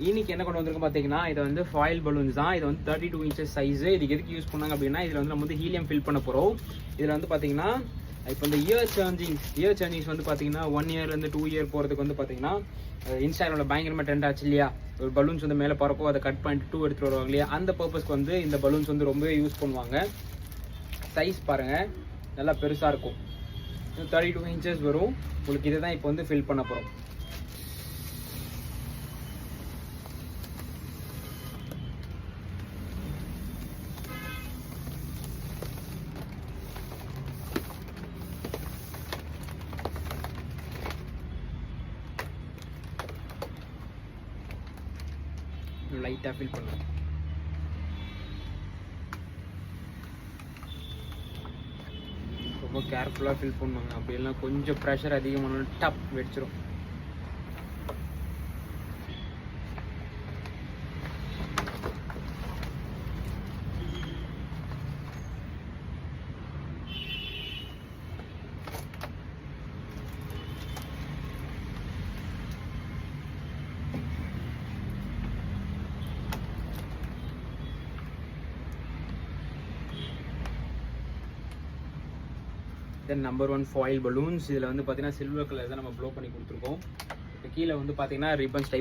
இன்னைக்கு என்ன கொண்டு வந்திருக்கோம் பார்த்தீங்கன்னா, இது வந்து ஃபாயில் பலூன்ஸ் தான். இது வந்து 32 இன்ச்சஸ் சைஸு. இதுக்கு எதுக்கு யூஸ் பண்ணாங்க அப்படின்னா, இதில் வந்து நம்ம வந்து ஹீலியம் ஃபில் பண்ண போகிறோம். இதில் வந்து பார்த்தீங்கன்னா, இப்போ இந்த இயர் சேஞ்சிங்ஸ் வந்து பார்த்தீங்கன்னா 1 இயர்லேருந்து 2 இயர் போகிறதுக்கு வந்து பார்த்தீங்கன்னா, இன்ஸ்டாகிராமில் பயங்கரமாக ட்ரெண்ட் ஆச்சு இல்லையா? ஒரு பலூன்ஸ் வந்து மேலே பறப்போ அதை கட் பண்ணிட்டு 2 எடுத்துகிட்டு வருவாங்க இல்லையா? அந்த பர்பஸ்க்கு வந்து இந்த பலூன்ஸ் வந்து ரொம்பவே யூஸ் பண்ணுவாங்க. சைஸ் பாருங்கள், நல்லா பெருசாக இருக்கும். 32 இன்ச்சஸ் வரும். உங்களுக்கு இதை தான் இப்போ வந்து ஃபில் பண்ண போகிறோம். லைட்டாக ஃபில் பண்ணுவோம். ரொம்ப கேர்ஃபுல்லாக ஃபில் பண்ணுவாங்க. அப்படியெல்லாம் கொஞ்சம் ப்ரெஷர் அதிகமான டப் வெடிச்சிடும். Then number 1 foil balloons. இதில் வந்து பார்த்தீங்கன்னா சில்வர் கலர் தான் நம்ம ப்ளோ பண்ணி கொடுத்துருக்கோம். இப்போ கீழே வந்து பார்த்தீங்கன்னா ரிப்பன்ஸ் டைப்